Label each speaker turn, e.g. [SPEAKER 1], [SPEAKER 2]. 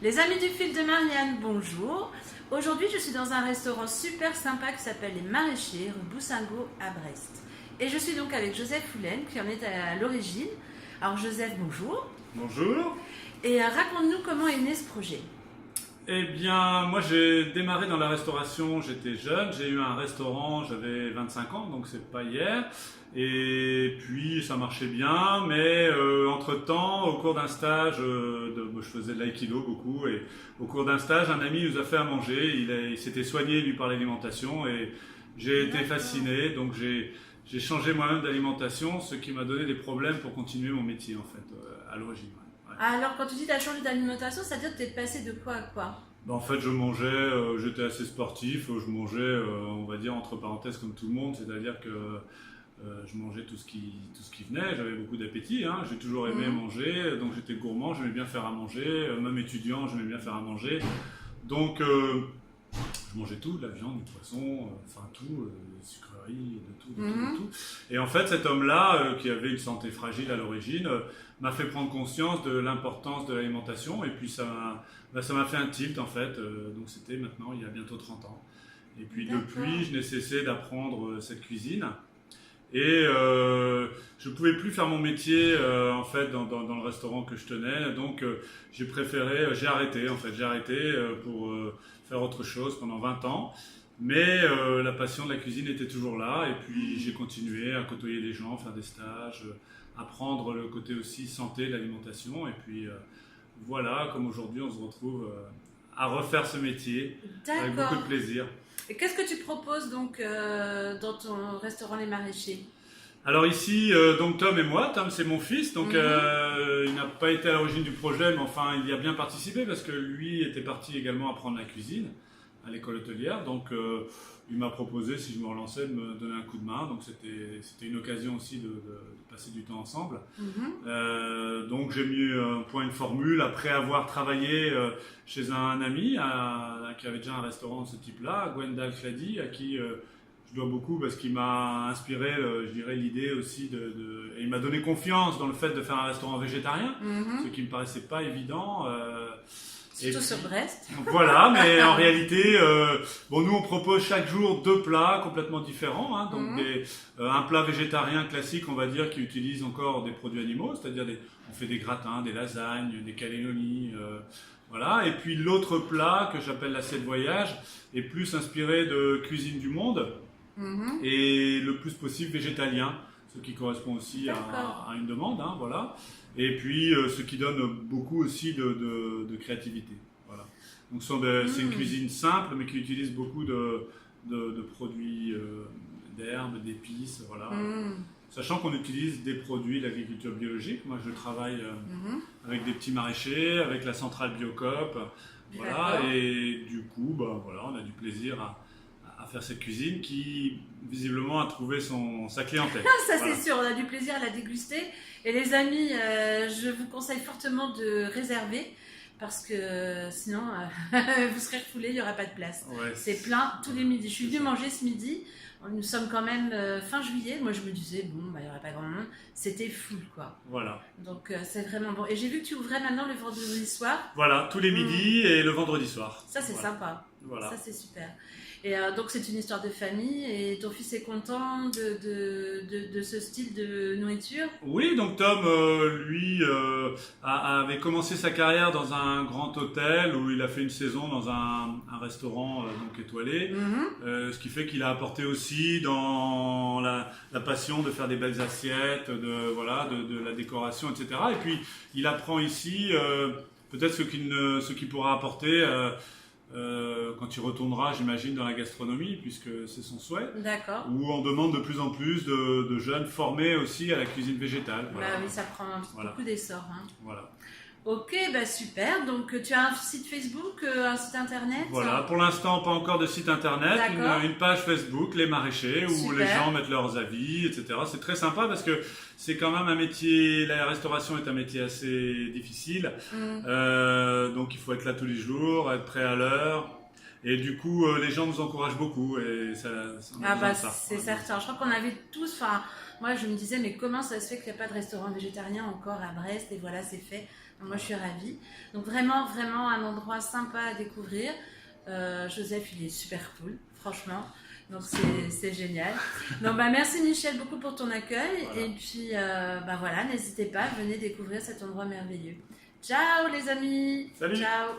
[SPEAKER 1] Les amis du fil de Marianne, bonjour. Aujourd'hui, je suis dans un restaurant super sympa qui s'appelle Les Maraîchers, rue Boussingault à Brest. Et je suis donc avec Joseph Foulen, qui en est à l'origine. Alors Joseph, bonjour.
[SPEAKER 2] Bonjour.
[SPEAKER 1] Et raconte-nous comment est né ce projet.
[SPEAKER 2] Eh bien, moi j'ai démarré dans la restauration, j'étais jeune, j'ai eu un restaurant, j'avais 25 ans, donc c'est pas hier. Et puis ça marchait bien, mais entre-temps, au cours d'un stage, moi, je faisais de l'aïkido beaucoup, et au cours d'un stage, un ami nous a fait à manger, il s'était soigné lui par l'alimentation, et j'ai été fasciné, donc j'ai changé moi-même d'alimentation, ce qui m'a donné des problèmes pour continuer mon métier en fait, à l'origine. Ouais.
[SPEAKER 1] Alors quand tu dis que tu as changé d'alimentation, c'est-à-dire que tu es passé de quoi à quoi?
[SPEAKER 2] En fait, je mangeais, j'étais assez sportif, je mangeais, on va dire, entre parenthèses, comme tout le monde, c'est-à-dire que je mangeais tout ce qui venait, j'avais beaucoup d'appétit, hein, j'ai toujours aimé manger, donc j'étais gourmand, j'aimais bien faire à manger, même étudiant, j'aimais bien faire à manger. Donc, je mangeais tout, de la viande, du poisson, enfin tout, des sucreries, de tout. Et en fait, cet homme-là, qui avait une santé fragile à l'origine, m'a fait prendre conscience de l'importance de l'alimentation, et puis ça m'a fait un tilt en fait, donc c'était maintenant il y a bientôt 30 ans. Et puis depuis, je n'ai cessé d'apprendre cette cuisine, et je ne pouvais plus faire mon métier en fait dans le restaurant que je tenais, donc j'ai arrêté en fait, pour faire autre chose pendant 20 ans. Mais la passion de la cuisine était toujours là, et puis j'ai continué à côtoyer des gens, faire des stages, apprendre le côté aussi santé de l'alimentation, et puis voilà, comme aujourd'hui on se retrouve à refaire ce métier avec beaucoup de plaisir.
[SPEAKER 1] Et qu'est-ce que tu proposes donc dans ton restaurant Les Maraîchers?
[SPEAKER 2] Alors ici, donc Tom et moi, Tom c'est mon fils, donc il n'a pas été à l'origine du projet, mais enfin il y a bien participé parce que lui était parti également apprendre la cuisine à l'école hôtelière, donc il m'a proposé, si je me relançais, de me donner un coup de main, donc c'était une occasion aussi de passer du temps ensemble. Donc j'ai mis au point une formule après avoir travaillé chez un ami qui avait déjà un restaurant de ce type-là, Gwendal Clady, à qui je dois beaucoup parce qu'il m'a inspiré, je dirais, l'idée aussi et il m'a donné confiance dans le fait de faire un restaurant végétarien, ce qui me paraissait pas évident.
[SPEAKER 1] Surtout sur Brest.
[SPEAKER 2] Voilà, mais en réalité, nous on propose chaque jour 2 plats complètement différents, hein, donc un plat végétarien classique, on va dire, qui utilise encore des produits animaux, c'est-à-dire on fait des gratins, des lasagnes, des cannelloni, voilà. Et puis l'autre plat que j'appelle l'assiette voyage est plus inspiré de cuisine du monde et le plus possible végétalien, ce qui correspond aussi à une demande, hein, voilà. Et puis ce qui donne beaucoup aussi de créativité. Voilà. Donc c'est une cuisine simple, mais qui utilise beaucoup de produits d'herbes, d'épices, voilà. Sachant qu'on utilise des produits de l'agriculture biologique. Moi je travaille avec des petits maraîchers, avec la centrale Biocoop, voilà. Et du coup, voilà, on a du plaisir à faire cette cuisine qui visiblement a trouvé sa clientèle.
[SPEAKER 1] Ça c'est sûr, on a du plaisir à la déguster. Et les amis, je vous conseille fortement de réserver parce que sinon vous serez refoulés, il n'y aura pas de place.
[SPEAKER 2] Ouais,
[SPEAKER 1] c'est plein tous les midis. Je suis venue manger ce midi. Nous sommes quand même fin juillet. Moi je me disais, il n'y aurait pas grand monde. C'était full quoi.
[SPEAKER 2] Voilà.
[SPEAKER 1] Donc c'est vraiment bon. Et j'ai vu que tu ouvrais maintenant le vendredi soir.
[SPEAKER 2] Voilà, tous les midis et le vendredi soir.
[SPEAKER 1] Ça c'est sympa.
[SPEAKER 2] Voilà.
[SPEAKER 1] Ça c'est super. Et donc c'est une histoire de famille et ton fils est content de ce style de nourriture?
[SPEAKER 2] Oui, donc Tom, lui, avait commencé sa carrière dans un grand hôtel où il a fait une saison dans un restaurant donc étoilé, ce qui fait qu'il a apporté aussi dans la passion de faire des belles assiettes, de la décoration, etc. Et puis il apprend ici peut-être ce qu'il pourra apporter quand il retournera, j'imagine, dans la gastronomie, puisque c'est son souhait.
[SPEAKER 1] D'accord.
[SPEAKER 2] Où on demande de plus en plus de jeunes formés aussi à la cuisine végétale. Voilà.
[SPEAKER 1] Oui, ça prend beaucoup d'essor. Hein.
[SPEAKER 2] Voilà.
[SPEAKER 1] Ok, super. Donc tu as un site Facebook, un site internet?
[SPEAKER 2] Voilà, pour l'instant pas encore de site internet, une page Facebook, Les Maraîchers, où les gens mettent leurs avis, etc. C'est très sympa parce que c'est quand même un métier, la restauration est un métier assez difficile, donc il faut être là tous les jours, être prêt à l'heure. Et du coup, les gens nous encouragent beaucoup et ça
[SPEAKER 1] c'est certain. Je crois qu'on avait tous, moi je me disais, mais comment ça se fait qu'il n'y a pas de restaurant végétarien encore à Brest? Et voilà, c'est fait. Moi, je suis ravie. Donc, vraiment, vraiment un endroit sympa à découvrir. Joseph, il est super cool, franchement. Donc, c'est génial. Donc, merci Michel beaucoup pour ton accueil.
[SPEAKER 2] Voilà.
[SPEAKER 1] Et puis, voilà, n'hésitez pas, venez découvrir cet endroit merveilleux. Ciao les amis.
[SPEAKER 2] Salut.
[SPEAKER 1] Ciao.